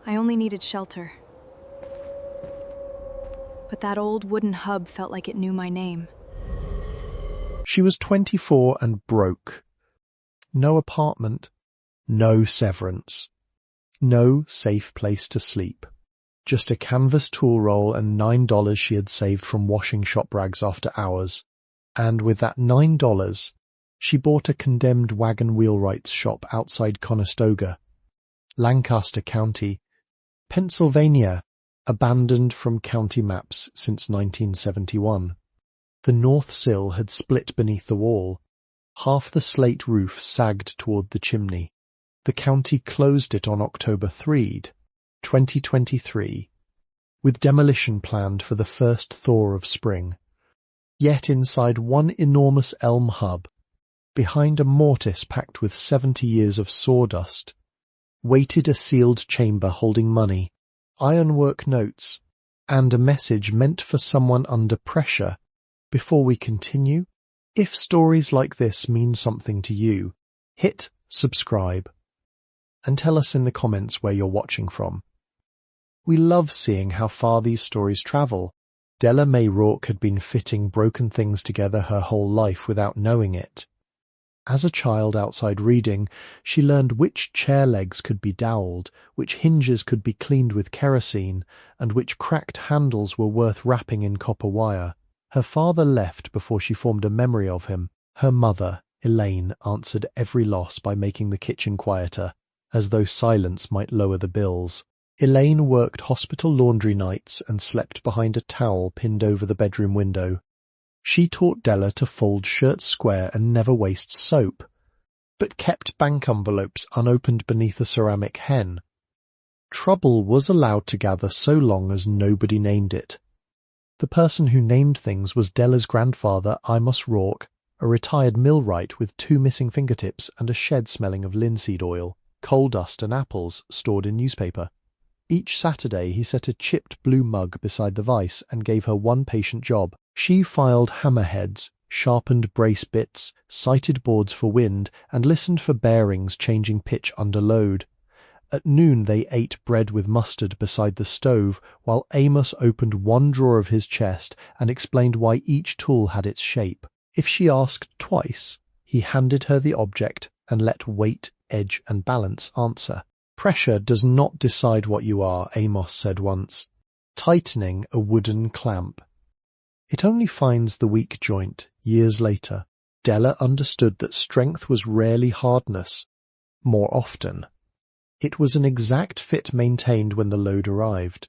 I only needed shelter. But that old wooden hub felt like it knew my name. She was 24 and broke. No apartment, no severance, no safe place to sleep. Just a canvas tool roll and $9 she had saved from washing shop rags after hours. And with that $9, she bought a condemned wagon wheelwright's shop outside Conestoga, Lancaster County, Pennsylvania, abandoned from county maps since 1971. The north sill had split beneath the wall. Half the slate roof sagged toward the chimney. The county closed it on October 3, 2023, with demolition planned for the first thaw of spring. Yet inside one enormous elm hub, behind a mortise packed with 70 years of sawdust, waited a sealed chamber holding money, ironwork notes, and a message meant for someone under pressure. Before we continue, if stories like this mean something to you, hit subscribe and tell us in the comments where you're watching from. We love seeing how far these stories travel. Della Mae Rourke had been fitting broken things together her whole life without knowing it. As a child outside reading, she learned which chair legs could be doweled, which hinges could be cleaned with kerosene, and which cracked handles were worth wrapping in copper wire. Her father left before she formed a memory of him. Her mother, Elaine, answered every loss by making the kitchen quieter, as though silence might lower the bills. Elaine worked hospital laundry nights and slept behind a towel pinned over the bedroom window. She taught Della to fold shirts square and never waste soap, but kept bank envelopes unopened beneath a ceramic hen. Trouble was allowed to gather so long as nobody named it. The person who named things was Della's grandfather, Mae Rourke, a retired millwright with 2 missing fingertips and a shed smelling of linseed oil, coal dust and apples stored in newspaper. Each Saturday he set a chipped blue mug beside the vise and gave her one patient job. She filed hammerheads, sharpened brace bits, sighted boards for wind, and listened for bearings changing pitch under load. At noon they ate bread with mustard beside the stove, while Amos opened one drawer of his chest and explained why each tool had its shape. If she asked twice, he handed her the object and let weight, edge, and balance answer. Pressure does not decide what you are, Amos said once, tightening a wooden clamp. It only finds the weak joint years later. Della understood that strength was rarely hardness. More often, it was an exact fit maintained when the load arrived.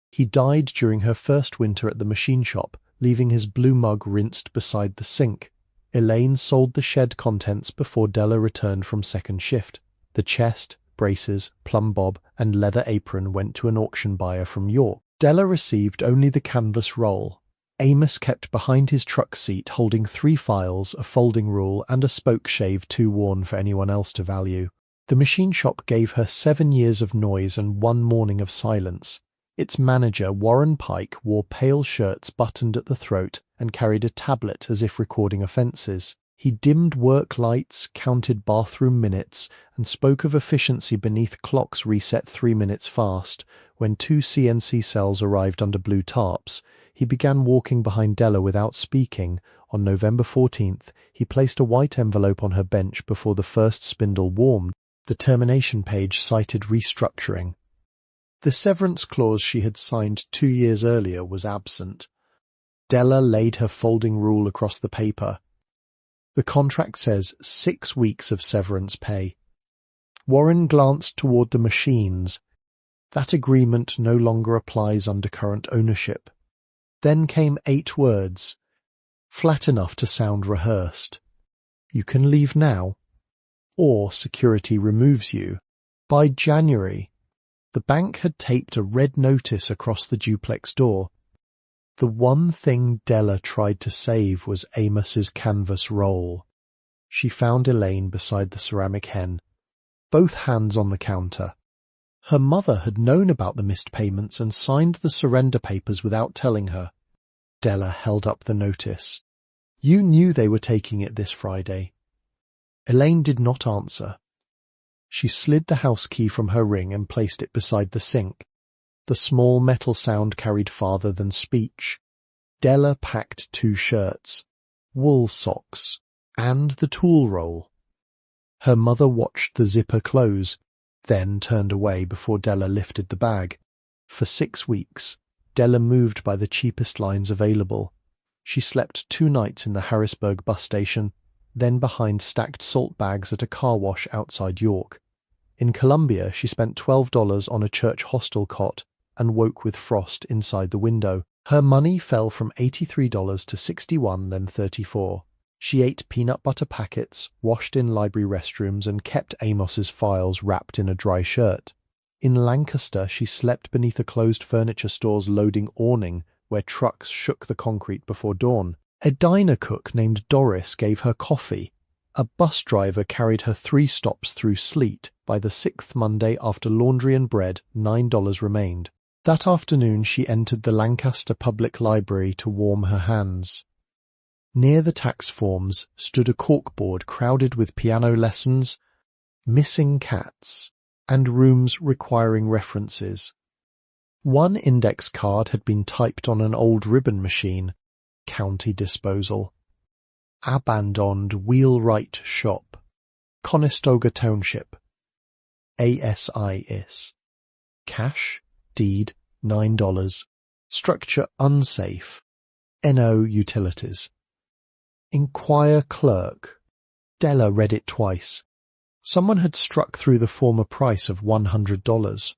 He died during her first winter at the machine shop, leaving his blue mug rinsed beside the sink. Elaine sold the shed contents before Della returned from second shift. The chest, braces, plumb bob, and leather apron went to an auction buyer from York. Della received only the canvas roll. Amos kept behind his truck seat holding 3 files, a folding rule, and a spoke shave too worn for anyone else to value. The machine shop gave her 7 years of noise and 1 morning of silence. Its manager, Warren Pike, wore pale shirts buttoned at the throat and carried a tablet as if recording offences. He dimmed work lights, counted bathroom minutes, and spoke of efficiency beneath clocks reset 3 minutes fast. When 2 CNC cells arrived under blue tarps, he began walking behind Della without speaking. On November 14th, he placed a white envelope on her bench before the first spindle warmed. The termination page cited restructuring. The severance clause she had signed 2 years earlier was absent. Della laid her folding rule across the paper. The contract says 6 weeks of severance pay. Warren glanced toward the machines. That agreement no longer applies under current ownership. Then came 8 words, flat enough to sound rehearsed. You can leave now, or security removes you. By January, the bank had taped a red notice across the duplex door. The one thing Della tried to save was Amos's canvas roll. She found Elaine beside the ceramic hen, both hands on the counter. Her mother had known about the missed payments and signed the surrender papers without telling her. Della held up the notice. You knew they were taking it this Friday. Elaine did not answer. She slid the house key from her ring and placed it beside the sink. The small metal sound carried farther than speech. Della packed 2 shirts, wool socks, and the tool roll. Her mother watched the zipper close, then turned away before Della lifted the bag. For 6 weeks, Della moved by the cheapest lines available. She slept 2 nights in the Harrisburg bus station, then behind stacked salt bags at a car wash outside York. In Columbia, she spent $12 on a church hostel cot and woke with frost inside the window. Her money fell from $83 to $61, then $34. She ate peanut butter packets, washed in library restrooms, and kept Amos's files wrapped in a dry shirt. In Lancaster, she slept beneath a closed furniture store's loading awning where trucks shook the concrete before dawn. A diner cook named Doris gave her coffee. A bus driver carried her 3 stops through sleet. By the 6th Monday after laundry and bread, $9 remained. That afternoon she entered the Lancaster Public Library to warm her hands. Near the tax forms stood a corkboard crowded with piano lessons, missing cats, and rooms requiring references. One index card had been typed on an old ribbon machine. County disposal. Abandoned Wheelwright shop. Conestoga Township. ASIS. Cash, deed, $9. Structure unsafe. NO utilities. Inquire clerk. Della read it twice. Someone had struck through the former price of $100.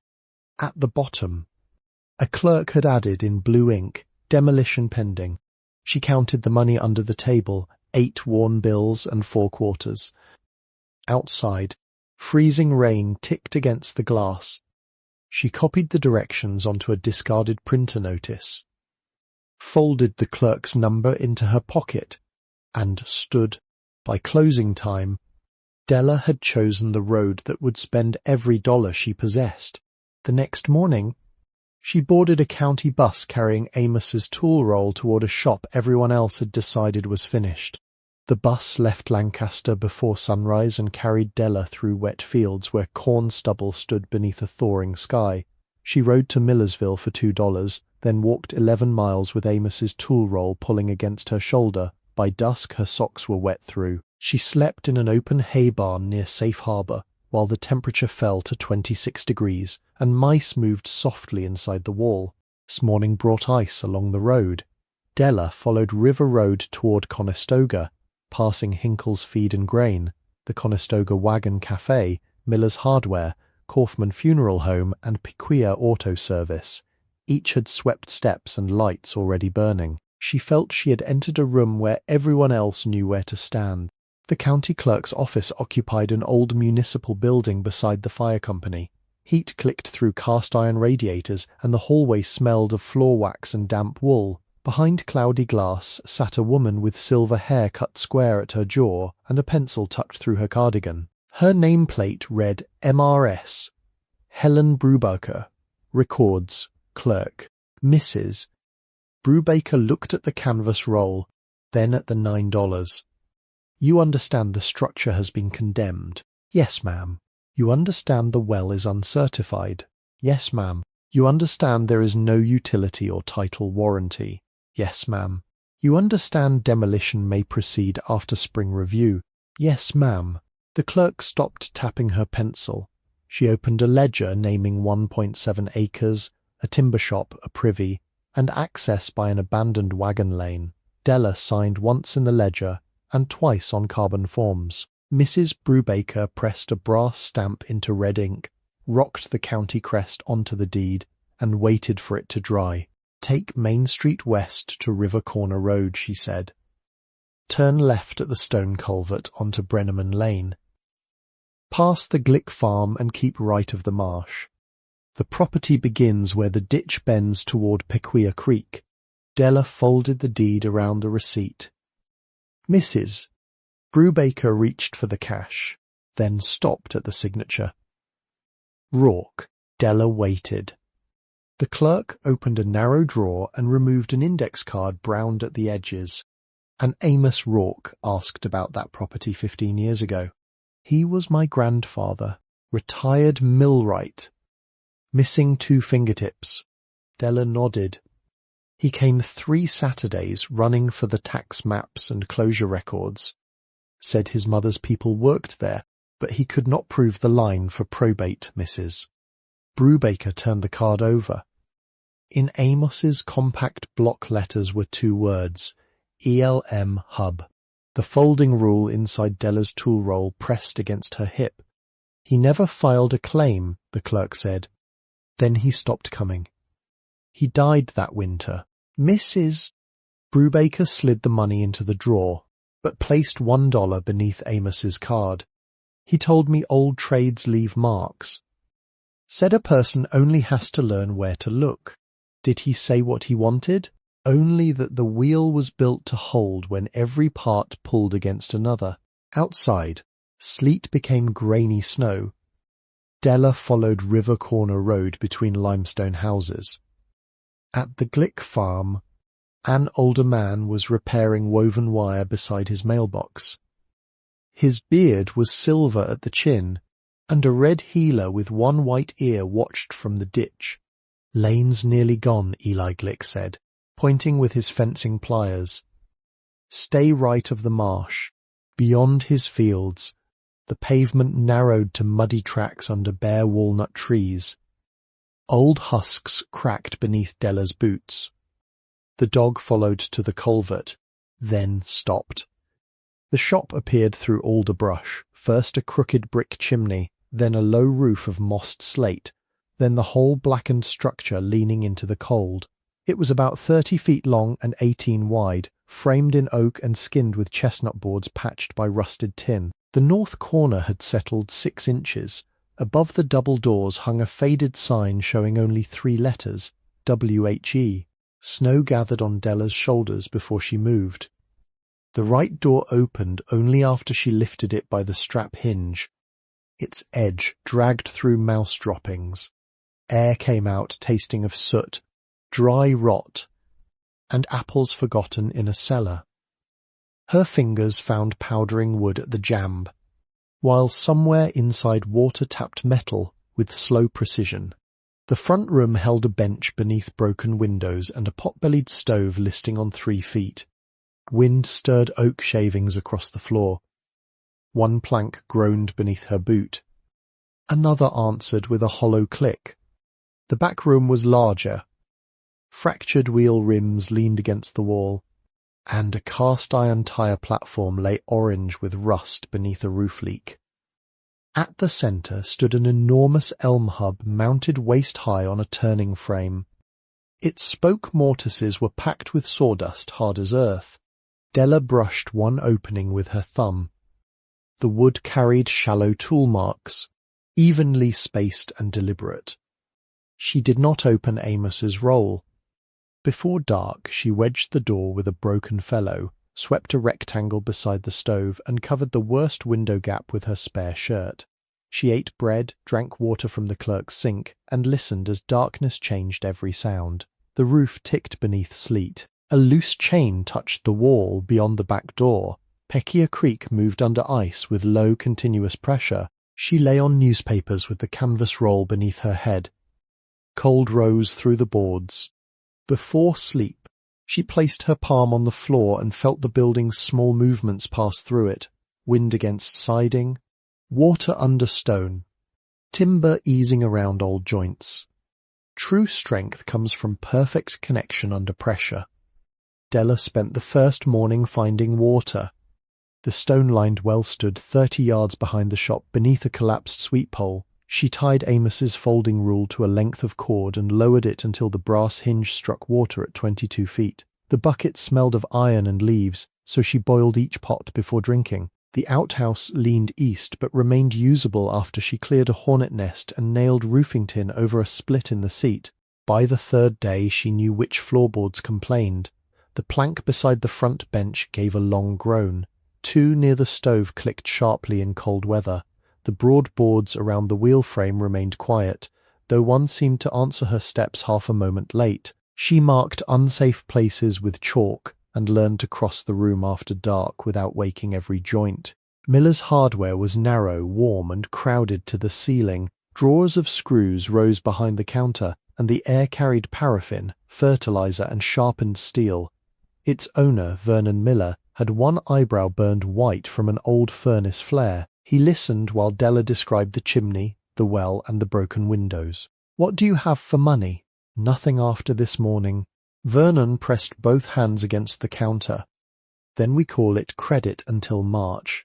At the bottom, a clerk had added in blue ink, demolition pending. She counted the money under the table, 8 worn bills and 4 quarters. Outside, freezing rain ticked against the glass. She copied the directions onto a discarded printer notice, folded the clerk's number into her pocket, and stood. By closing time, Della had chosen the road that would spend every dollar she possessed. The next morning, she boarded a county bus carrying Amos's tool roll toward a shop everyone else had decided was finished. The bus left Lancaster before sunrise and carried Della through wet fields where corn stubble stood beneath a thawing sky. She rode to Millersville for $2, then walked 11 miles with Amos's tool roll pulling against her shoulder. By dusk her socks were wet through. She slept in an open hay barn near Safe Harbor, while the temperature fell to 26 degrees, and mice moved softly inside the wall. This morning brought ice along the road. Della followed River Road toward Conestoga, passing Hinkle's Feed and Grain, the Conestoga Wagon Cafe, Miller's Hardware, Kaufman Funeral Home, and Piquia Auto Service. Each had swept steps and lights already burning. She felt she had entered a room where everyone else knew where to stand. The county clerk's office occupied an old municipal building beside the fire company. Heat clicked through cast-iron radiators, and the hallway smelled of floor wax and damp wool. Behind cloudy glass sat a woman with silver hair cut square at her jaw and a pencil tucked through her cardigan. Her nameplate read MRS, Helen Brubaker, Records, Clerk. Mrs. Brubaker looked at the canvas roll, then at the $9. You understand the structure has been condemned. Yes, ma'am. You understand the well is uncertified. Yes, ma'am. You understand there is no utility or title warranty. Yes, ma'am. You understand demolition may proceed after spring review. Yes, ma'am. The clerk stopped tapping her pencil. She opened a ledger naming 1.7 acres, a timber shop, a privy, and access by an abandoned wagon lane. Della signed once in the ledger and twice on carbon forms. Mrs. Brubaker pressed a brass stamp into red ink, rocked the county crest onto the deed, and waited for it to dry. Take Main Street west to River Corner Road, she said. Turn left at the stone culvert onto Brenneman Lane. Pass the Glick Farm and keep right of the marsh. The property begins where the ditch bends toward Piquia Creek. Della folded the deed around the receipt. Mrs. Brubaker reached for the cash, then stopped at the signature. Rourke. Della waited. The clerk opened a narrow drawer and removed an index card browned at the edges. An Amos Rourke asked about that property 15 years ago. He was my grandfather. Retired millwright. Missing 2 fingertips. Della nodded. He came 3 Saturdays running for the tax maps and closure records. Said his mother's people worked there, but he could not prove the line for probate, Mrs. Brubaker turned the card over. In Amos's compact block letters were 2 words, ELM Hub. The folding rule inside Della's tool roll pressed against her hip. He never filed a claim, the clerk said. Then he stopped coming. He died that winter. Mrs. Brubaker slid the money into the drawer, but placed $1 beneath Amos's card. He told me old trades leave marks. Said a person only has to learn where to look. Did he say what he wanted? Only that the wheel was built to hold when every part pulled against another. Outside, sleet became grainy snow. Della followed River Corner Road between limestone houses. At the Glick farm, an older man was repairing woven wire beside his mailbox. His beard was silver at the chin, and a red heeler with 1 white ear watched from the ditch. Lane's nearly gone, Eli Glick said, pointing with his fencing pliers. Stay right of the marsh. Beyond his fields, the pavement narrowed to muddy tracks under bare walnut trees. Old husks cracked beneath Della's boots. The dog followed to the culvert, then stopped. The shop appeared through alder brush, first a crooked brick chimney, then a low roof of mossed slate, then the whole blackened structure leaning into the cold. It was about 30 feet long and 18 wide, framed in oak and skinned with chestnut boards patched by rusted tin. The north corner had settled 6 inches. Above the double doors hung a faded sign showing only 3 letters, WHE. Snow gathered on Della's shoulders before she moved. The right door opened only after she lifted it by the strap hinge. Its edge dragged through mouse droppings. Air came out tasting of soot, dry rot, and apples forgotten in a cellar. Her fingers found powdering wood at the jamb, while somewhere inside water tapped metal with slow precision. The front room held a bench beneath broken windows and a pot-bellied stove listing on 3 feet. Wind stirred oak shavings across the floor. 1 plank groaned beneath her boot. Another answered with a hollow click. The back room was larger. Fractured wheel rims leaned against the wall, and a cast-iron tire platform lay orange with rust beneath a roof leak. At the centre stood an enormous elm hub mounted waist-high on a turning frame. Its spoke mortises were packed with sawdust hard as earth. Della brushed one opening with her thumb. The wood carried shallow tool marks, evenly spaced and deliberate. She did not open Amos's roll. Before dark she wedged the door with a broken fellow, swept a rectangle beside the stove, and covered the worst window gap with her spare shirt. She ate bread, drank water from the clerk's sink, and listened as darkness changed every sound. The roof ticked beneath sleet. A loose chain touched the wall beyond the back door. Pekia Creek moved under ice with low, continuous pressure. She lay on newspapers with the canvas roll beneath her head. Cold rose through the boards. Before sleep, she placed her palm on the floor and felt the building's small movements pass through it. Wind against siding, water under stone, timber easing around old joints. True strength comes from perfect connection under pressure. Della spent the first morning finding water. The stone-lined well stood 30 yards behind the shop beneath a collapsed sweep pole. She tied Amos's folding rule to a length of cord and lowered it until the brass hinge struck water at 22 feet. The bucket smelled of iron and leaves, so she boiled each pot before drinking. The outhouse leaned east but remained usable after she cleared a hornet nest and nailed roofing tin over a split in the seat. By the 3rd day she knew which floorboards complained. The plank beside the front bench gave a long groan. 2 near the stove clicked sharply in cold weather. The broad boards around the wheel frame remained quiet, though one seemed to answer her steps half a moment late. She marked unsafe places with chalk and learned to cross the room after dark without waking every joint. Miller's hardware was narrow, warm, and crowded to the ceiling. Drawers of screws rose behind the counter, and the air carried paraffin, fertilizer, and sharpened steel. Its owner, Vernon Miller, had one eyebrow burned white from an old furnace flare. He listened while Della described the chimney, the well, and the broken windows. "What do you have for money?" "Nothing after this morning." Vernon pressed both hands against the counter. "Then we call it credit until March."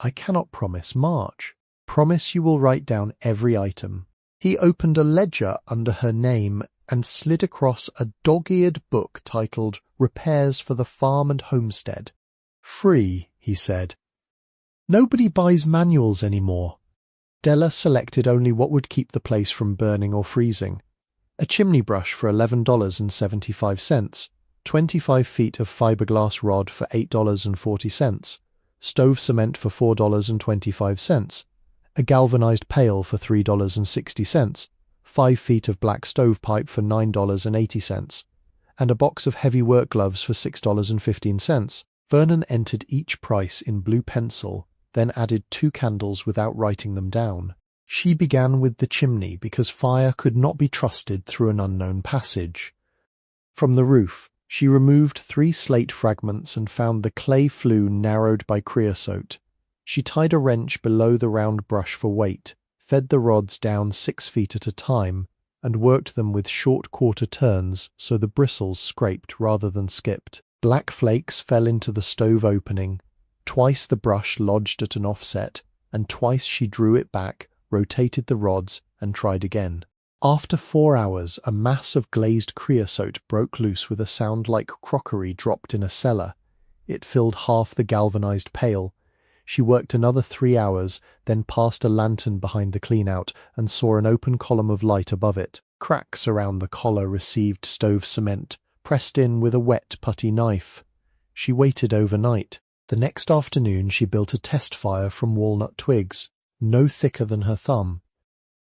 "I cannot promise March." "Promise you will write down every item." He opened a ledger under her name and slid across a dog-eared book titled Repairs for the Farm and Homestead. "Free," he said. "Nobody buys manuals anymore." Della selected only what would keep the place from burning or freezing. A chimney brush for $11.75, 25 feet of fiberglass rod for $8.40, stove cement for $4.25, a galvanized pail for $3.60, 5 feet of black stovepipe for $9.80, and a box of heavy work gloves for $6.15. Vernon entered each price in blue pencil, then added 2 candles without writing them down. She began with the chimney because fire could not be trusted through an unknown passage. From the roof, she removed 3 slate fragments and found the clay flue narrowed by creosote. She tied a wrench below the round brush for weight, fed the rods down 6 feet at a time, and worked them with short quarter turns so the bristles scraped rather than skipped. Black flakes fell into the stove opening. Twice the brush lodged at an offset, and twice she drew it back, rotated the rods, and tried again. After 4 hours, a mass of glazed creosote broke loose with a sound like crockery dropped in a cellar. It filled half the galvanized pail. She worked another 3 hours, then passed a lantern behind the cleanout and saw an open column of light above it. Cracks around the collar received stove cement, pressed in with a wet putty knife. She waited overnight. The next afternoon she built a test fire from walnut twigs, no thicker than her thumb.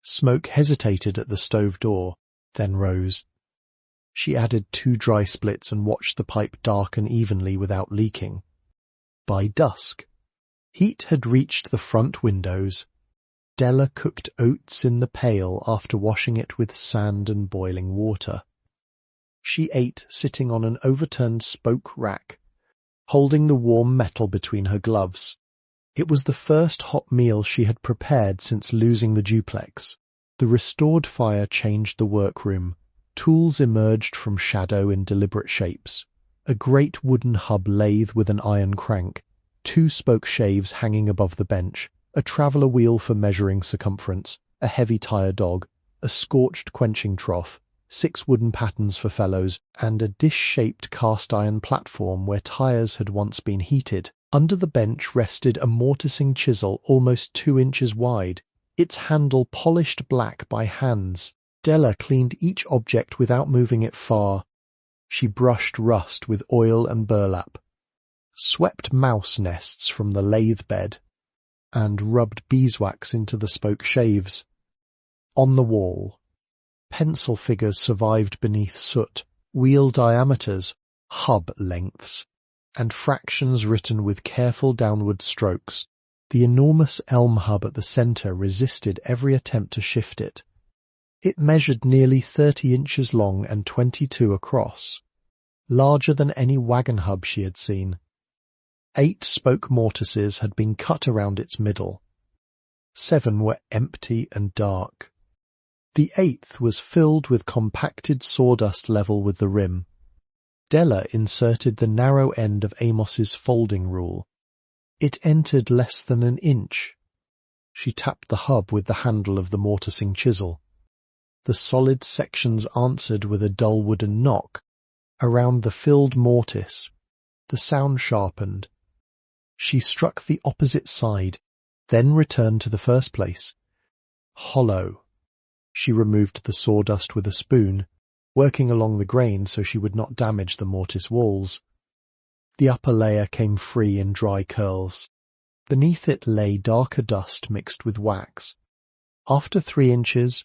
Smoke hesitated at the stove door, then rose. She added 2 dry splits and watched the pipe darken evenly without leaking. By dusk, heat had reached the front windows. Della cooked oats in the pail after washing it with sand and boiling water. She ate sitting on an overturned spoke rack, holding the warm metal between her gloves. It was the first hot meal she had prepared since losing the duplex. The restored fire changed the workroom. Tools emerged from shadow in deliberate shapes. A great wooden hub lathe with an iron crank, 2 spoke shaves hanging above the bench, a traveller wheel for measuring circumference, a heavy tire dog, a scorched quenching trough, 6 wooden patterns for fellows, and a dish-shaped cast-iron platform where tires had once been heated. Under the bench rested a mortising chisel almost 2 inches wide, its handle polished black by hands. Della cleaned each object without moving it far. She brushed rust with oil and burlap, swept mouse nests from the lathe bed, and rubbed beeswax into the spoke shaves. On the wall, pencil figures survived beneath soot, wheel diameters, hub lengths, and fractions written with careful downward strokes. The enormous elm hub at the centre resisted every attempt to shift it. It measured nearly 30 inches long and 22 across, larger than any wagon hub she had seen. 8 spoke mortises had been cut around its middle. 7 were empty and dark. The 8th was filled with compacted sawdust level with the rim. Della inserted the narrow end of Amos's folding rule. It entered less than an inch. She tapped the hub with the handle of the mortising chisel. The solid sections answered with a dull wooden knock. Around the filled mortise, the sound sharpened. She struck the opposite side, then returned to the first place. Hollow. She removed the sawdust with a spoon, working along the grain so she would not damage the mortise walls. The upper layer came free in dry curls. Beneath it lay darker dust mixed with wax. After 3 inches,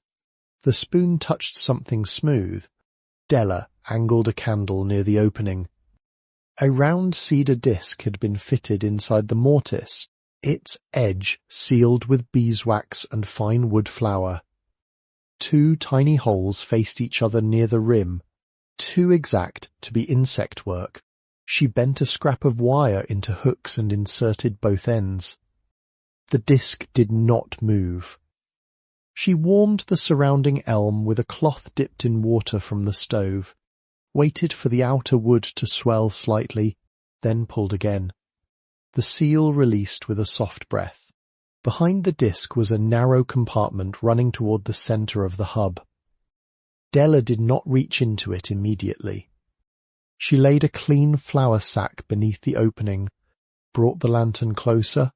the spoon touched something smooth. Della angled a candle near the opening. A round cedar disc had been fitted inside the mortise, its edge sealed with beeswax and fine wood flour. 2 tiny holes faced each other near the rim, too exact to be insect work. She bent a scrap of wire into hooks and inserted both ends. The disc did not move. She warmed the surrounding elm with a cloth dipped in water from the stove, waited for the outer wood to swell slightly, then pulled again. The seal released with a soft breath. Behind the disc was a narrow compartment running toward the center of the hub. Della did not reach into it immediately. She laid a clean flour sack beneath the opening, brought the lantern closer,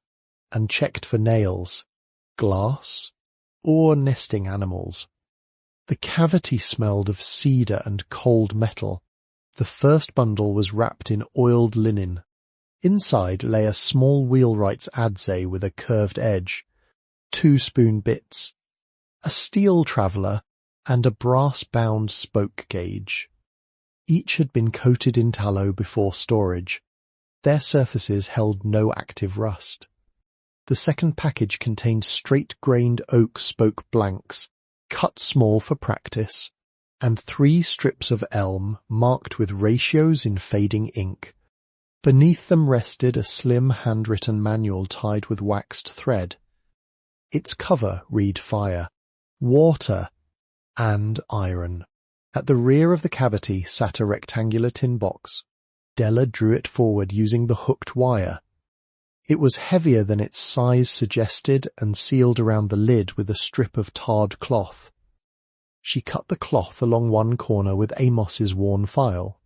and checked for nails, glass, or nesting animals. The cavity smelled of cedar and cold metal. The first bundle was wrapped in oiled linen. Inside lay a small Wheelwright's adze with a curved edge, 2 spoon bits, a steel traveller, and a brass-bound spoke gauge. Each had been coated in tallow before storage. Their surfaces held no active rust. The second package contained straight-grained oak spoke blanks, cut small for practice, and 3 strips of elm marked with ratios in fading ink. Beneath them rested a slim handwritten manual tied with waxed thread. Its cover read fire, water, and iron. At the rear of the cavity sat a rectangular tin box. Della drew it forward using the hooked wire. It was heavier than its size suggested and sealed around the lid with a strip of tarred cloth. She cut the cloth along one corner with Amos's worn file,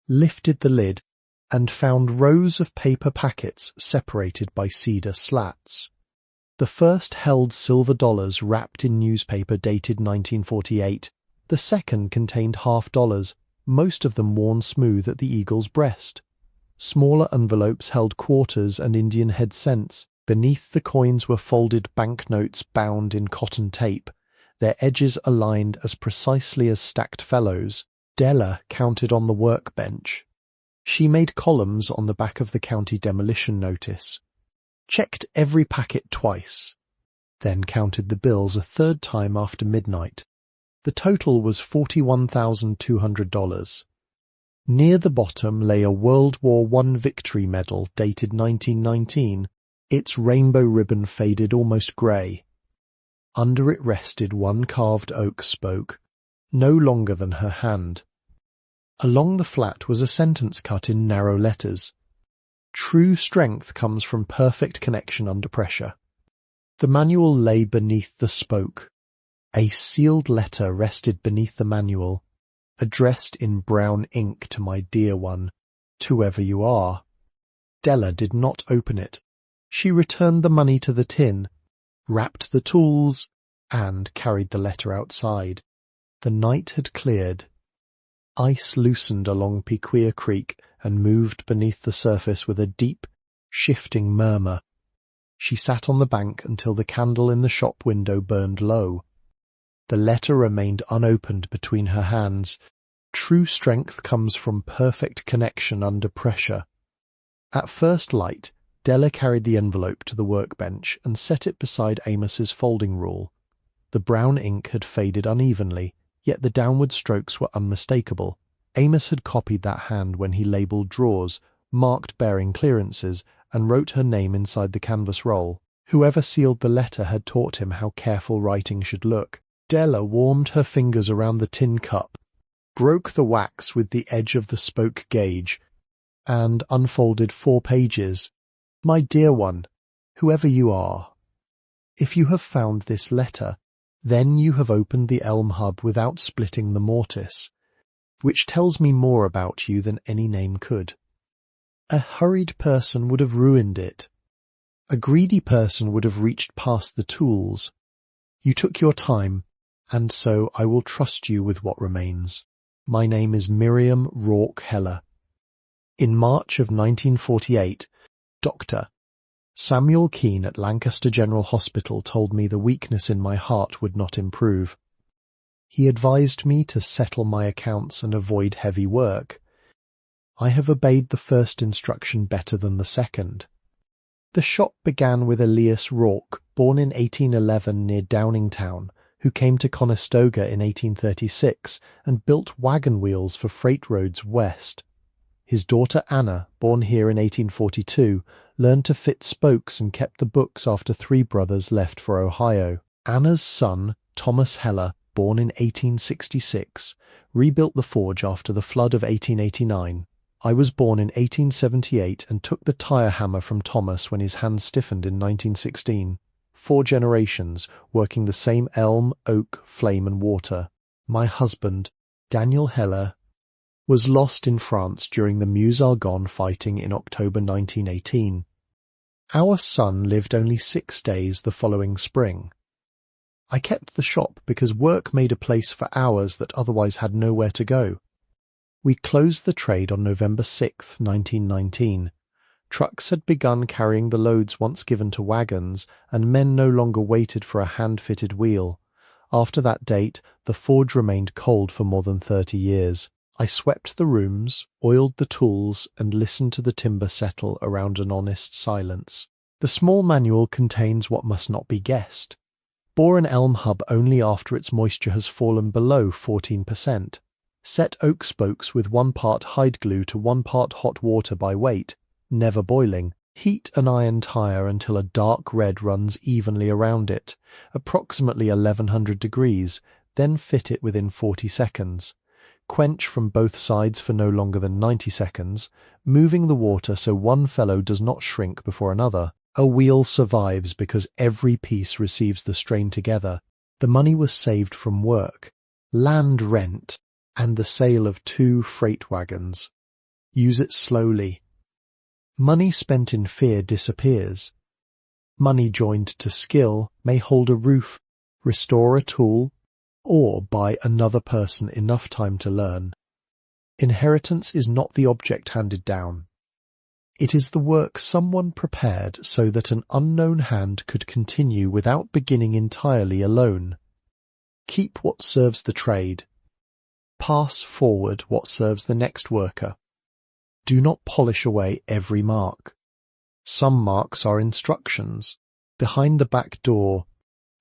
lifted the lid, and found rows of paper packets separated by cedar slats. The first held silver dollars wrapped in newspaper dated 1948. The second contained $half, most of them worn smooth at the eagle's breast. Smaller envelopes held quarters and Indian head cents. Beneath the coins were folded banknotes bound in cotton tape, their edges aligned as precisely as stacked fellows. Della counted on the workbench. She made columns on the back of the county demolition notice, checked every packet twice, then counted the bills a third time after midnight. The total was $41,200. Near the bottom lay a World War I victory medal dated 1919, its rainbow ribbon faded almost grey. Under it rested one carved oak spoke, no longer than her hand. Along the flat was a sentence cut in narrow letters. True strength comes from perfect connection under pressure. The manual lay beneath the spoke. A sealed letter rested beneath the manual, addressed in brown ink to my dear one, whoever you are. Della did not open it. She returned the money to the tin, wrapped the tools, and carried the letter outside. The night had cleared. Ice loosened along Piquia Creek and moved beneath the surface with a deep, shifting murmur. She sat on the bank until the candle in the shop window burned low. The letter remained unopened between her hands. True strength comes from perfect connection under pressure. At first light, Della carried the envelope to the workbench and set it beside Amos's folding rule. The brown ink had faded unevenly, yet the downward strokes were unmistakable. Amos had copied that hand when he labelled drawers, marked bearing clearances, and wrote her name inside the canvas roll. Whoever sealed the letter had taught him how careful writing should look. Della warmed her fingers around the tin cup, broke the wax with the edge of the spoke gauge, and unfolded 4 pages. My dear one, whoever you are, if you have found this letter, then you have opened the elm hub without splitting the mortise, which tells me more about you than any name could. A hurried person would have ruined it. A greedy person would have reached past the tools. You took your time, and so I will trust you with what remains. My name is Miriam Rourke Heller. In March of 1948, Dr. Samuel Keene at Lancaster General Hospital told me the weakness in my heart would not improve. He advised me to settle my accounts and avoid heavy work. I have obeyed the first instruction better than the second. The shop began with Elias Rourke, born in 1811 near Downingtown, who came to Conestoga in 1836 and built wagon wheels for freight roads west. His daughter Anna, born here in 1842, learned to fit spokes and kept the books after three brothers left for Ohio. Anna's son, Thomas Heller, born in 1866, rebuilt the forge after the flood of 1889. I was born in 1878 and took the tire hammer from Thomas when his hand stiffened in 1916. 4 generations, working the same elm, oak, flame and water. My husband, Daniel Heller, was lost in France during the Meuse-Argonne fighting in October 1918. Our son lived only 6 days the following spring. I kept the shop because work made a place for hours that otherwise had nowhere to go. We closed the trade on November 6, 1919. Trucks had begun carrying the loads once given to wagons, and men no longer waited for a hand-fitted wheel. After that date, the forge remained cold for more than 30 years. I swept the rooms, oiled the tools, and listened to the timber settle around an honest silence. The small manual contains what must not be guessed. Bore an elm hub only after its moisture has fallen below 14%. Set oak spokes with 1 part hide glue to 1 part hot water by weight, never boiling. Heat an iron tire until a dark red runs evenly around it, approximately 1100 degrees, then fit it within 40 seconds. Quench from both sides for no longer than 90 seconds, moving the water so one fellow does not shrink before another. A wheel survives because every piece receives the strain together. The money was saved from work, land rent, and the sale of 2 freight wagons. Use it slowly. Money spent in fear disappears. Money joined to skill may hold a roof, restore a tool, or buy another person enough time to learn. Inheritance is not the object handed down. It is the work someone prepared so that an unknown hand could continue without beginning entirely alone. Keep what serves the trade. Pass forward what serves the next worker. Do not polish away every mark. Some marks are instructions. Behind the back door,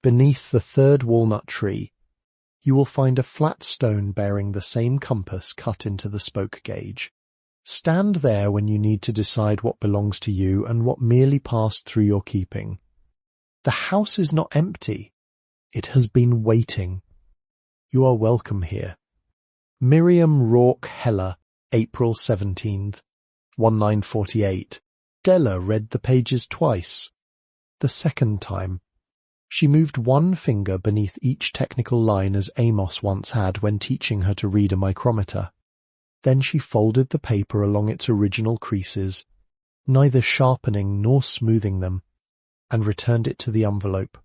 beneath the 3rd walnut tree, you will find a flat stone bearing the same compass cut into the spoke gauge. Stand there when you need to decide what belongs to you and what merely passed through your keeping. The house is not empty. It has been waiting. You are welcome here. Miriam Rourke Heller, April 17th, 1948. Della read the pages twice. The second time, she moved one finger beneath each technical line as Amos once had when teaching her to read a micrometer. Then she folded the paper along its original creases, neither sharpening nor smoothing them, and returned it to the envelope.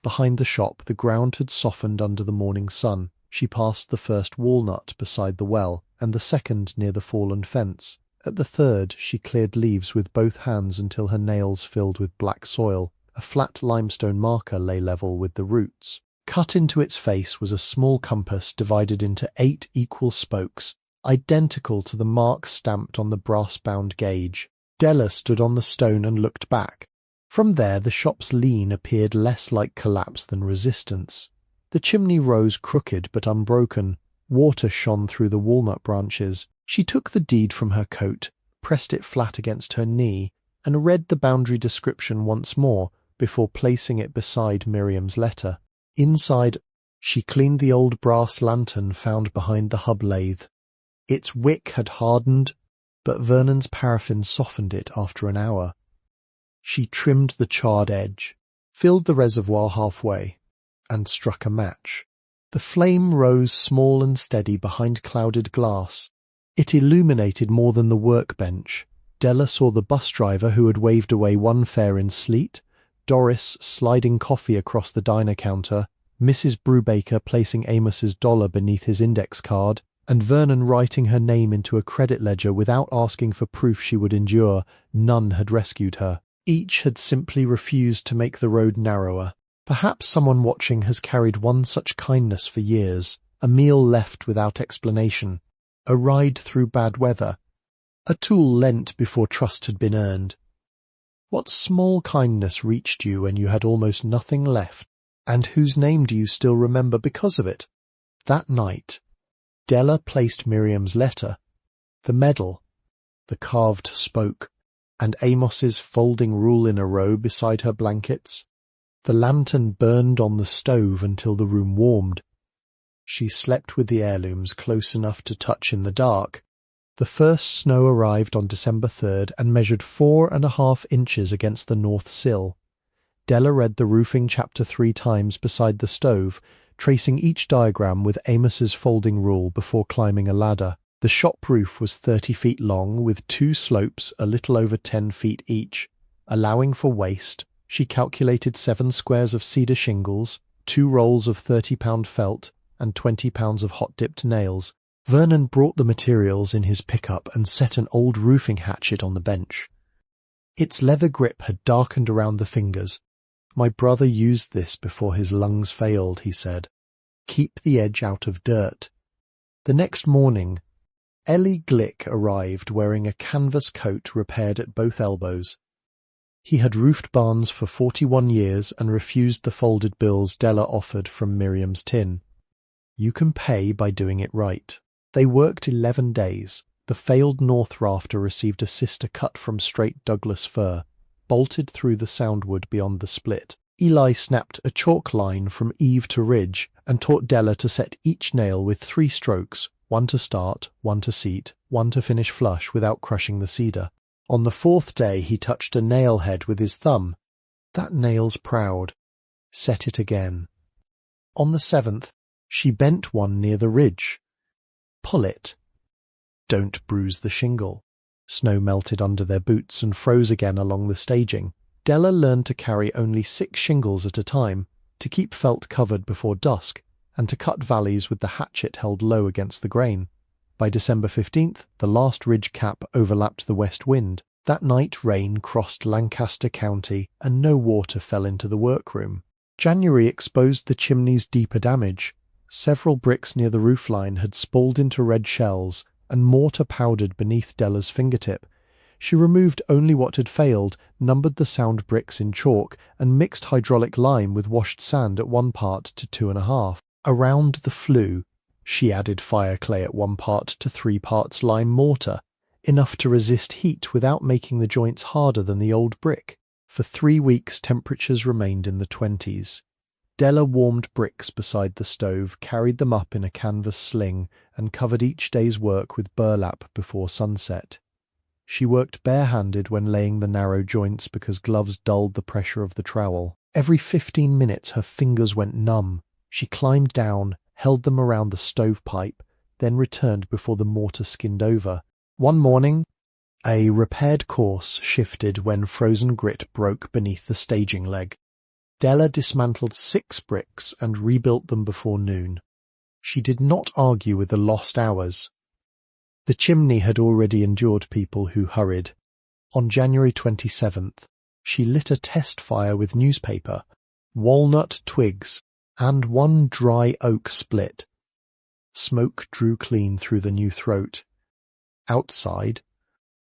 Behind the shop, the ground had softened under the morning sun. She passed the first walnut beside the well, and the second near the fallen fence. At the third, she cleared leaves with both hands until her nails filled with black soil. A flat limestone marker lay level with the roots. Cut into its face was a small compass divided into 8 equal spokes, identical to the marks stamped on the brass-bound gauge. Della stood on the stone and looked back. From there, the shop's lean appeared less like collapse than resistance. The chimney rose crooked but unbroken. Water shone through the walnut branches. She took the deed from her coat, pressed it flat against her knee, and read the boundary description once more before placing it beside Miriam's letter. Inside, she cleaned the old brass lantern found behind the hub lathe. Its wick had hardened, but Vernon's paraffin softened it after an hour. She trimmed the charred edge, filled the reservoir halfway, and struck a match. The flame rose small and steady behind clouded glass. It illuminated more than the workbench. Della saw the bus driver who had waved away one fare in sleet, Doris sliding coffee across the diner counter, Mrs. Brubaker placing Amos's dollar beneath his index card, and Vernon writing her name into a credit ledger without asking for proof she would endure. None had rescued her. Each had simply refused to make the road narrower. Perhaps someone watching has carried one such kindness for years, a meal left without explanation, a ride through bad weather, a tool lent before trust had been earned. What small kindness reached you when you had almost nothing left, and whose name do you still remember because of it? That night, Della placed Miriam's letter, the medal, the carved spoke, and Amos's folding rule in a row beside her blankets. The lantern burned on the stove until the room warmed. She slept with the heirlooms close enough to touch in the dark. The first snow arrived on December 3rd and measured 4.5 inches against the north sill. Della read the roofing chapter 3 times beside the stove, tracing each diagram with Amos's folding rule before climbing a ladder. The shop roof was 30 feet long, with 2 slopes a little over 10 feet each. Allowing for waste, she calculated 7 squares of cedar shingles, 2 rolls of 30-pound felt, and 20 pounds of hot-dipped nails. Vernon brought the materials in his pickup and set an old roofing hatchet on the bench. Its leather grip had darkened around the fingers. "My brother used this before his lungs failed," he said. "Keep the edge out of dirt." The next morning, Ellie Glick arrived wearing a canvas coat repaired at both elbows. He had roofed barns for 41 years and refused the folded bills Della offered from Miriam's tin. You can pay by doing it right. They worked 11 days. The failed north rafter received a sister cut from straight Douglas fir, bolted through the soundwood beyond the split. Eli snapped a chalk line from eave to ridge and taught Della to set each nail with 3 strokes, 1 to start, 1 to seat, 1 to finish flush without crushing the cedar. On the 4th day he touched a nail head with his thumb. "That nail's proud." Set it again. On the 7th, she bent one near the ridge. "Pull it. Don't bruise the shingle." Snow melted under their boots and froze again along the staging. Della learned to carry only 6 shingles at a time, to keep felt covered before dusk, and to cut valleys with the hatchet held low against the grain. By December 15th, the last ridge cap overlapped the west wind. That night rain crossed Lancaster County, and no water fell into the workroom. January exposed the chimney's deeper damage. Several bricks near the roofline had spalled into red shells, and mortar powdered beneath Della's fingertip. She removed only what had failed, numbered the sound bricks in chalk, and mixed hydraulic lime with washed sand at 1 part to 2.5. Around the flue, she added fire clay at 1 part to 3 parts lime mortar, enough to resist heat without making the joints harder than the old brick. For 3 weeks temperatures remained in the 20s. Della warmed bricks beside the stove, carried them up in a canvas sling, and covered each day's work with burlap before sunset. She worked barehanded when laying the narrow joints because gloves dulled the pressure of the trowel. Every 15 minutes her fingers went numb. She climbed down, held them around the stovepipe, then returned before the mortar skinned over. One morning, a repaired course shifted when frozen grit broke beneath the staging leg. Della dismantled 6 bricks and rebuilt them before noon. She did not argue with the lost hours. The chimney had already endured people who hurried. On January 27th, she lit a test fire with newspaper, walnut twigs, and 1 dry oak split. Smoke drew clean through the new throat. Outside,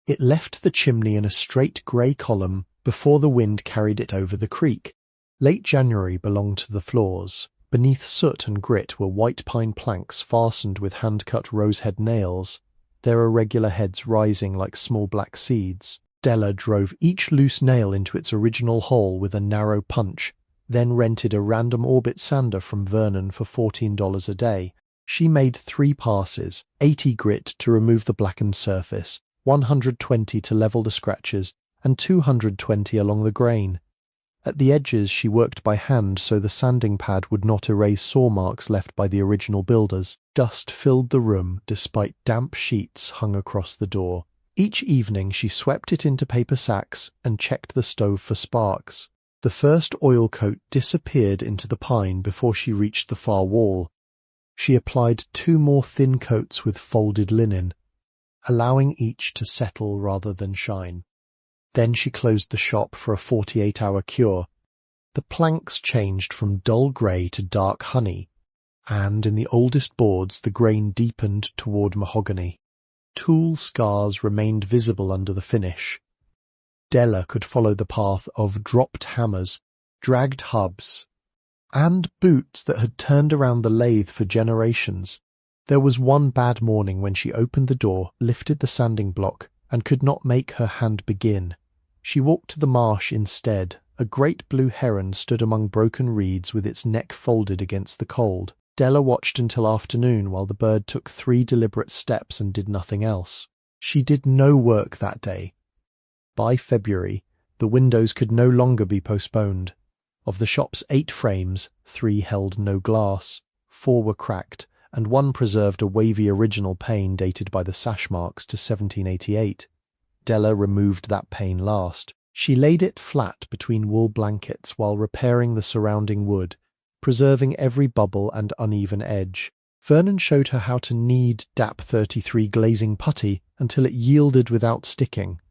it left the chimney in a straight grey column before the wind carried it over the creek. Late January belonged to the floors. Beneath soot and grit were white pine planks fastened with hand-cut rosehead nails, their irregular heads rising like small black seeds. Della drove each loose nail into its original hole with a narrow punch, then rented a random orbit sander from Vernon for $14 a day. She made 3 passes, 80 grit to remove the blackened surface, 120 to level the scratches, and 220 along the grain. At the edges she worked by hand so the sanding pad would not erase saw marks left by the original builders. Dust filled the room despite damp sheets hung across the door. Each evening she swept it into paper sacks and checked the stove for sparks. The first oil coat disappeared into the pine before she reached the far wall. She applied 2 more thin coats with folded linen, allowing each to settle rather than shine. Then she closed the shop for a 48-hour cure. The planks changed from dull grey to dark honey, and in the oldest boards the grain deepened toward mahogany. Tool scars remained visible under the finish. Della could follow the path of dropped hammers, dragged hubs, and boots that had turned around the lathe for generations. There was one bad morning when she opened the door, lifted the sanding block, and could not make her hand begin. She walked to the marsh instead. A great blue heron stood among broken reeds with its neck folded against the cold. Della watched until afternoon while the bird took 3 deliberate steps and did nothing else. She did no work that day. By February, the windows could no longer be postponed. Of the shop's 8 frames, 3 held no glass, 4 were cracked, and 1 preserved a wavy original pane dated by the sash marks to 1788. Della removed that pane last. She laid it flat between wool blankets while repairing the surrounding wood, preserving every bubble and uneven edge. Vernon showed her how to knead DAP 33 glazing putty until it yielded without sticking.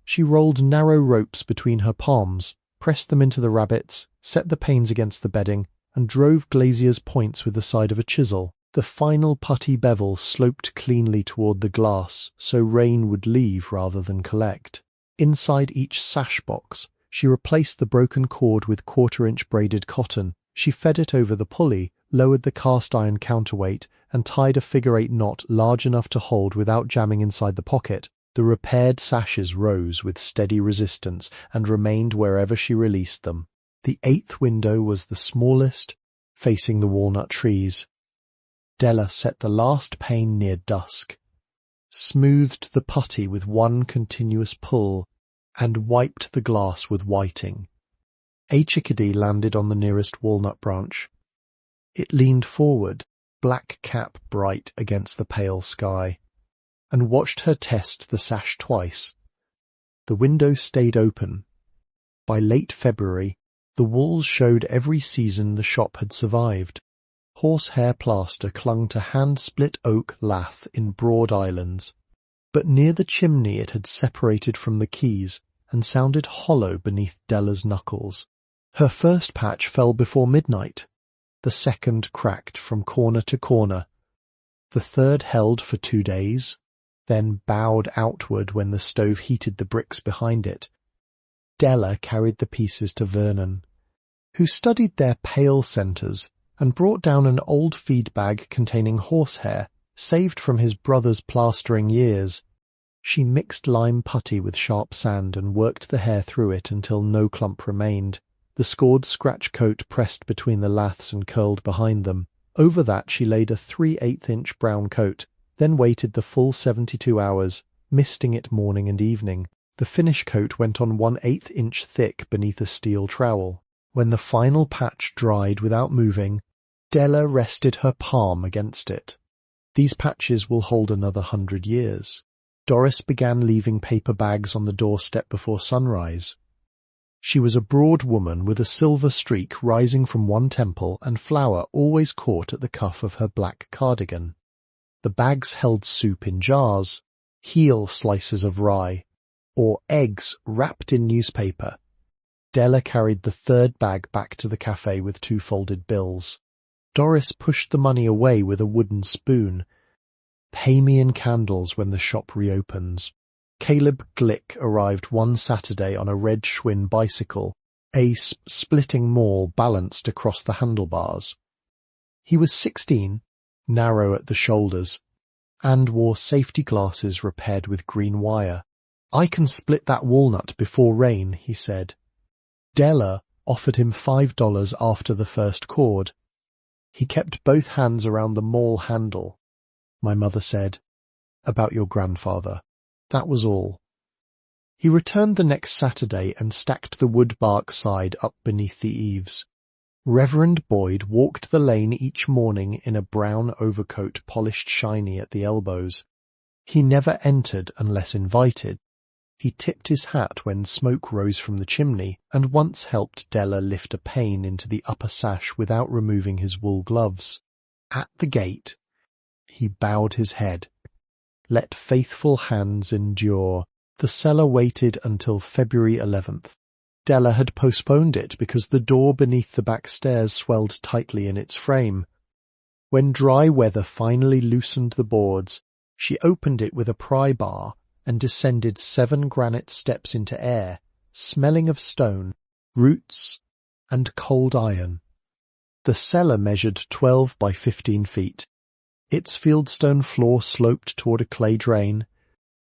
She rolled narrow ropes between her palms, pressed them into the rabbets, set the panes against the bedding, and drove glazier's points with the side of a chisel. The final putty bevel sloped cleanly toward the glass, so rain would leave rather than collect. Inside each sash box, she replaced the broken cord with 1/4-inch braided cotton. She fed it over the pulley, lowered the cast-iron counterweight, and tied a figure-8 knot large enough to hold without jamming inside the pocket. The repaired sashes rose with steady resistance and remained wherever she released them. The 8th window was the smallest, facing the walnut trees. Della set the last pane near dusk, smoothed the putty with 1 continuous pull, and wiped the glass with whiting. A chickadee landed on the nearest walnut branch. It leaned forward, black cap bright against the pale sky, and watched her test the sash twice. The window stayed open. By late February, the walls showed every season the shop had survived. Horsehair plaster clung to hand-split oak lath in broad islands, but near the chimney it had separated from the keys and sounded hollow beneath Della's knuckles. Her first patch fell before midnight. The second cracked from corner to corner. The third held for 2 days, then bowed outward when the stove heated the bricks behind it. Della carried the pieces to Vernon, who studied their pale centres and brought down an old feed bag containing horsehair, saved from his brother's plastering years. She mixed lime putty with sharp sand and worked the hair through it until no clump remained. The scored scratch coat pressed between the laths and curled behind them. Over that she laid a 3/8-inch brown coat, then waited the full 72 hours, misting it morning and evening. The finish coat went on 1/8 inch thick beneath a steel trowel. When the final patch dried without moving, Della rested her palm against it. These patches will hold another 100 years. Doris began leaving paper bags on the doorstep before sunrise. She was a broad woman with a silver streak rising from one temple and flour always caught at the cuff of her black cardigan. The bags held soup in jars, heel slices of rye, or eggs wrapped in newspaper. Della carried the 3rd bag back to the cafe with 2 folded bills. Doris pushed the money away with a wooden spoon. "Pay me in candles when the shop reopens." Caleb Glick arrived one Saturday on a red Schwinn bicycle, a splitting maul balanced across the handlebars. He was 16, narrow at the shoulders, and wore safety glasses repaired with green wire. "I can split that walnut before rain," he said. Della offered him $5 after the first chord. He kept both hands around the maul handle. "My mother said, about your grandfather. That was all." He returned the next Saturday and stacked the wood bark side up beneath the eaves. Reverend Boyd walked the lane each morning in a brown overcoat polished shiny at the elbows. He never entered unless invited. He tipped his hat when smoke rose from the chimney, and once helped Della lift a pane into the upper sash without removing his wool gloves. At the gate, he bowed his head. Let faithful hands endure. The seller waited until February 11th. Della had postponed it because the door beneath the back stairs swelled tightly in its frame. When dry weather finally loosened the boards, she opened it with a pry bar and descended 7 granite steps into air, smelling of stone, roots, and cold iron. The cellar measured 12 by 15 feet. Its fieldstone floor sloped toward a clay drain,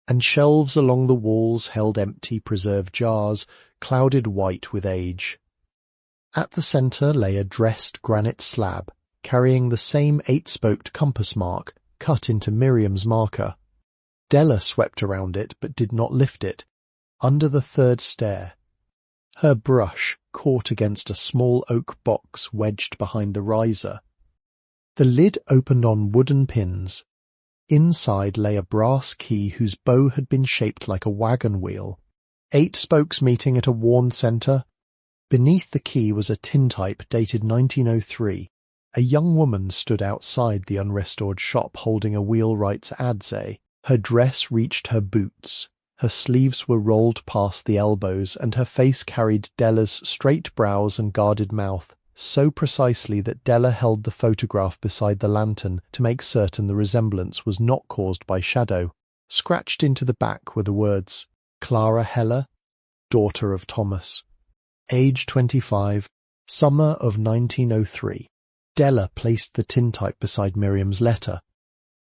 and shelves along the walls held empty preserved jars, clouded white with age. At the centre lay a dressed granite slab, carrying the same 8-spoked compass mark cut into Miriam's marker. Della swept around it but did not lift it, under the 3rd stair. Her brush caught against a small oak box wedged behind the riser. The lid opened on wooden pins. Inside lay a brass key whose bow had been shaped like a wagon wheel, 8 spokes meeting at a worn centre. Beneath the key was a tintype dated 1903. A young woman stood outside the unrestored shop holding a Wheelwright's adze. Her dress reached her boots. Her sleeves were rolled past the elbows, and her face carried Della's straight brows and guarded mouth, so precisely that Della held the photograph beside the lantern to make certain the resemblance was not caused by shadow. Scratched into the back were the words, Clara Heller, daughter of Thomas. Age 25, summer of 1903. Della placed the tintype beside Miriam's letter.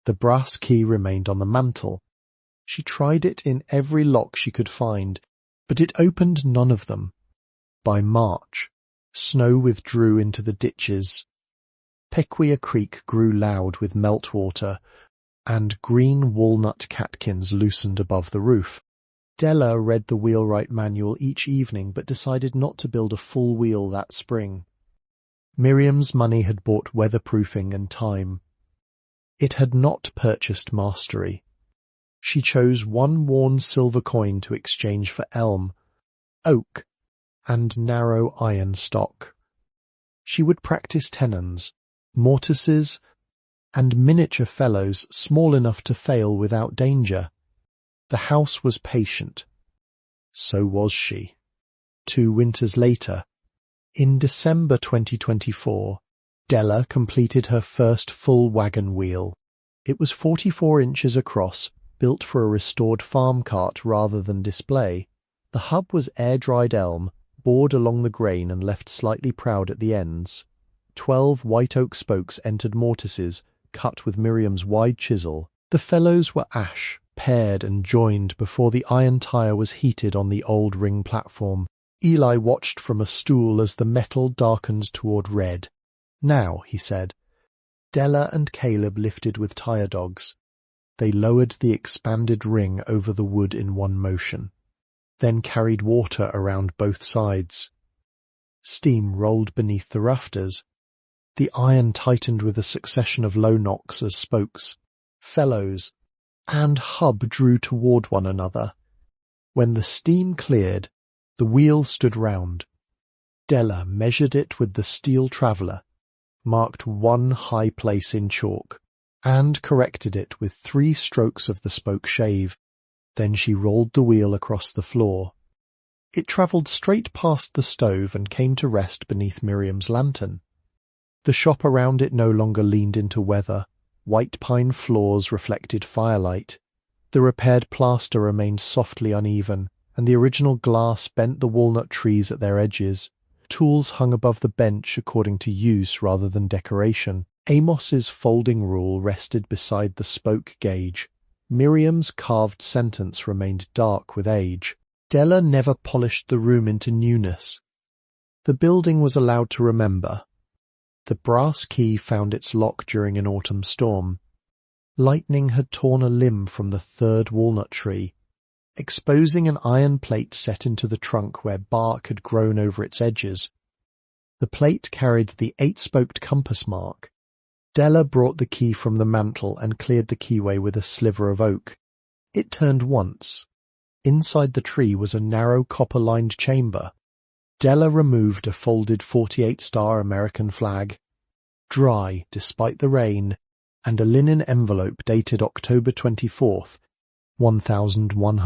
The brass key remained on the mantel. She tried it in every lock she could find, but it opened none of them. By March, snow withdrew into the ditches. Pequea Creek grew loud with meltwater, and green walnut catkins loosened above the roof. Della read the Wheelwright manual each evening but decided not to build a full wheel that spring. Miriam's money had bought weatherproofing and time. It had not purchased mastery. She chose 1 worn silver coin to exchange for elm, oak, and narrow iron stock. She would practice tenons, mortises, and miniature fellows small enough to fail without danger. The house was patient. So was she. 2 winters later, in December 2024, Della completed her first full wagon wheel. It was 44 inches across, built for a restored farm cart rather than display. The hub was air-dried elm, bored along the grain and left slightly proud at the ends. 12 white oak spokes entered mortises, cut with Miriam's wide chisel. The fellows were ash, paired and joined before the iron tire was heated on the old ring platform. Eli watched from a stool as the metal darkened toward red. Now, he said. Della and Caleb lifted with tire dogs. They lowered the expanded ring over the wood in one motion, then carried water around both sides. Steam rolled beneath the rafters. The iron tightened with a succession of low knocks as spokes, felloes, and hub drew toward one another. When the steam cleared, the wheel stood round. Della measured it with the steel traveller, marked 1 high place in chalk, and corrected it with 3 strokes of the spoke shave. Then she rolled the wheel across the floor. It travelled straight past the stove and came to rest beneath Miriam's lantern. The shop around it no longer leaned into weather. White pine floors reflected firelight. The repaired plaster remained softly uneven, and the original glass bent the walnut trees at their edges. Tools hung above the bench according to use rather than decoration. Amos's folding rule rested beside the spoke gauge. Miriam's carved sentence remained dark with age. Della never polished the room into newness. The building was allowed to remember. The brass key found its lock during an autumn storm. Lightning had torn a limb from the 3rd walnut tree, exposing an iron plate set into the trunk where bark had grown over its edges. The plate carried the 8-spoked compass mark. Della brought the key from the mantel and cleared the keyway with a sliver of oak. It turned once. Inside the tree was a narrow copper-lined chamber. Della removed a folded 48-star American flag, dry despite the rain, and a linen envelope dated October 24th, 101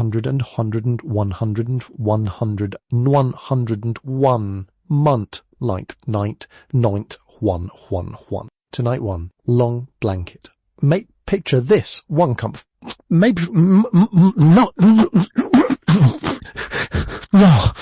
month, night, 1. Tonight 1. Long blanket. Mate Picture this, one comf... Maybe... not... No.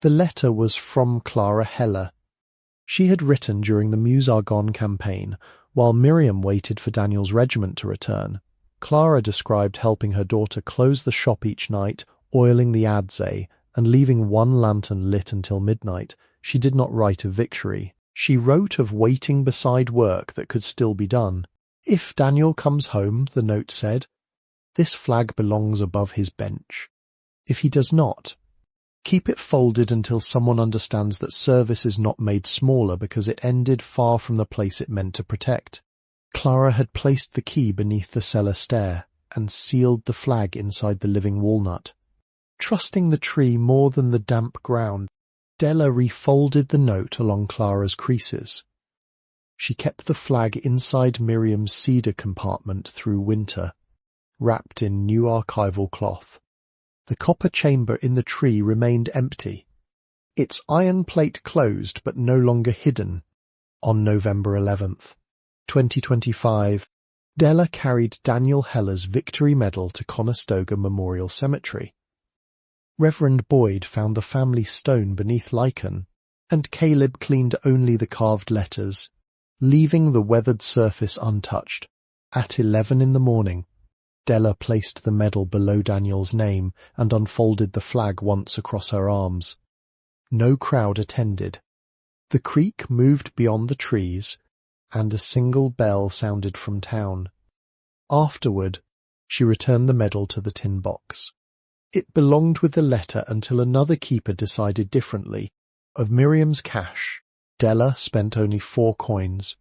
The letter was from Clara Heller. She had written during the Meuse-Argonne campaign, while Miriam waited for Daniel's regiment to return. Clara described helping her daughter close the shop each night, oiling the adze, and leaving one lantern lit until midnight. She did not write of victory. She wrote of waiting beside work that could still be done. "If Daniel comes home," the note said, "this flag belongs above his bench. If he does not, keep it folded until someone understands that service is not made smaller because it ended far from the place it meant to protect." Clara had placed the key beneath the cellar stair and sealed the flag inside the living walnut. Trusting the tree more than the damp ground, Della refolded the note along Clara's creases. She kept the flag inside Miriam's cedar compartment through winter, wrapped in new archival cloth. The copper chamber in the tree remained empty, its iron plate closed but no longer hidden. On November 11th, 2025, Della carried Daniel Heller's Victory Medal to Conestoga Memorial Cemetery. Reverend Boyd found the family stone beneath lichen, and Caleb cleaned only the carved letters, leaving the weathered surface untouched. At 11 in the morning, Della placed the medal below Daniel's name and unfolded the flag once across her arms. No crowd attended. The creek moved beyond the trees, and a single bell sounded from town. Afterward, she returned the medal to the tin box. It belonged with the letter until another keeper decided differently. Of Miriam's cash, Della spent only 4 coins.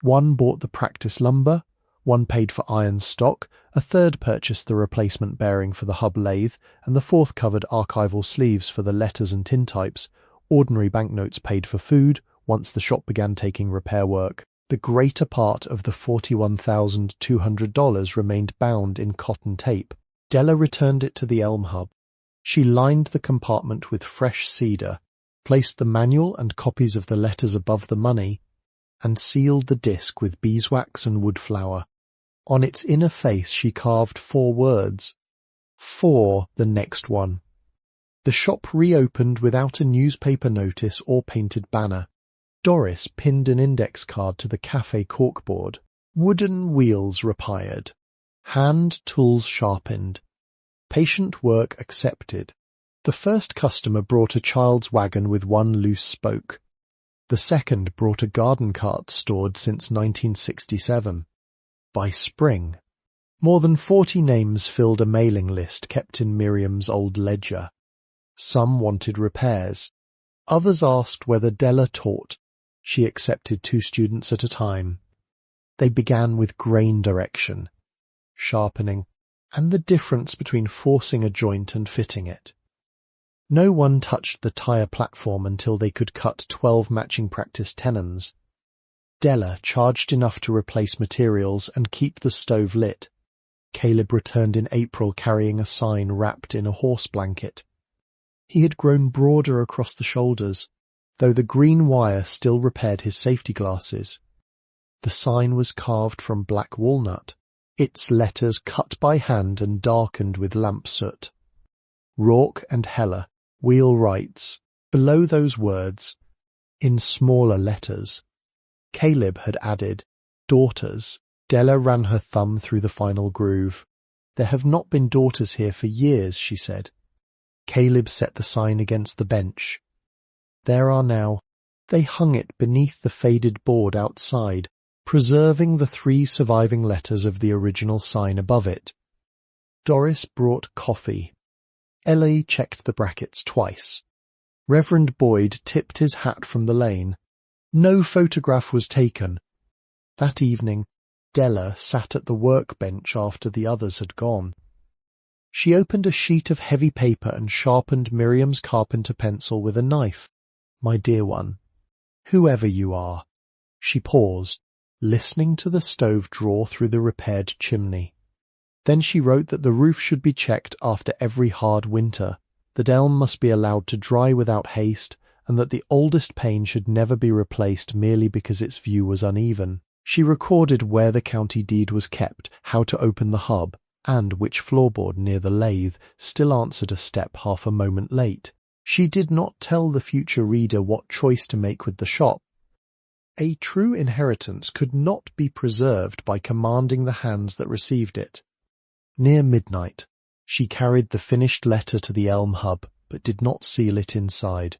One bought the practice lumber, one paid for iron stock, a third purchased the replacement bearing for the hub lathe, and the fourth covered archival sleeves for the letters and tintypes. Ordinary banknotes paid for food, once the shop began taking repair work. The greater part of the $41,200 remained bound in cotton tape. Della returned it to the elm hub. She lined the compartment with fresh cedar, placed the manual and copies of the letters above the money, and sealed the disc with beeswax and wood flour. On its inner face she carved 4 words. For the next one. The shop reopened without a newspaper notice or painted banner. Doris pinned an index card to the cafe corkboard. Wooden wheels repaired. Hand tools sharpened. Patient work accepted. The first customer brought a child's wagon with one loose spoke. The second brought a garden cart stored since 1967. By spring, more than 40 names filled a mailing list kept in Miriam's old ledger. Some wanted repairs. Others asked whether Della taught. She accepted 2 students at a time. They began with grain direction, sharpening, and the difference between forcing a joint and fitting it. No one touched the tire platform until they could cut 12 matching practice tenons. Della charged enough to replace materials and keep the stove lit. Caleb returned in April carrying a sign wrapped in a horse blanket. He had grown broader across the shoulders, though the green wire still repaired his safety glasses. The sign was carved from black walnut, its letters cut by hand and darkened with lamp soot. Rourke and Heller, Wheelwrights, below those words, in smaller letters. Caleb had added, daughters. Della ran her thumb through the final groove. There have not been daughters here for years, she said. Caleb set the sign against the bench. There are now. They hung it beneath the faded board outside, preserving the 3 surviving letters of the original sign above it. Doris brought coffee. Ellie checked the brackets twice. Reverend Boyd tipped his hat from the lane. No photograph was taken. That evening, Della sat at the workbench after the others had gone. She opened a sheet of heavy paper and sharpened Miriam's carpenter pencil with a knife. My dear one, whoever you are. She paused, listening to the stove draw through the repaired chimney. Then she wrote that the roof should be checked after every hard winter, that elm must be allowed to dry without haste, and that the oldest pane should never be replaced merely because its view was uneven. She recorded where the county deed was kept, how to open the hub, and which floorboard near the lathe still answered a step half a moment late. She did not tell the future reader what choice to make with the shop. A true inheritance could not be preserved by commanding the hands that received it. Near midnight, she carried the finished letter to the elm hub, but did not seal it inside.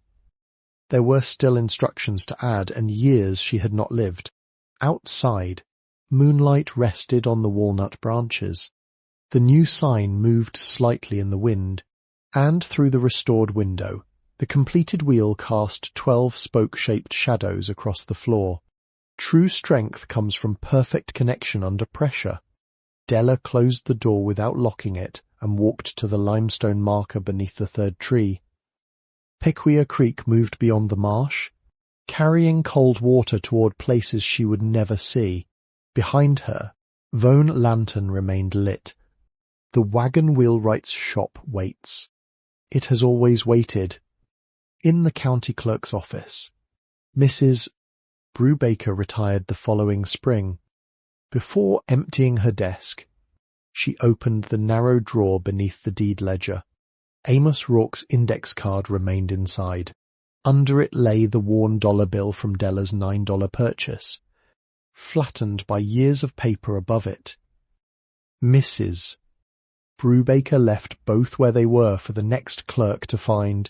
There were still instructions to add, and years she had not lived. Outside, moonlight rested on the walnut branches. The new sign moved slightly in the wind, and through the restored window, the completed wheel cast 12 spoke-shaped shadows across the floor. True strength comes from perfect connection under pressure. Della closed the door without locking it and walked to the limestone marker beneath the 3rd tree. Piquia Creek moved beyond the marsh, carrying cold water toward places she would never see. Behind her, Vone Lantern remained lit. The wagon wheelwright's shop waits. It has always waited. In the county clerk's office, Mrs. Brubaker retired the following spring. Before emptying her desk, she opened the narrow drawer beneath the deed ledger. Amos Rourke's index card remained inside. Under it lay the worn dollar bill from Della's $9 purchase, flattened by years of paper above it. Mrs. Brubaker left both where they were for the next clerk to find.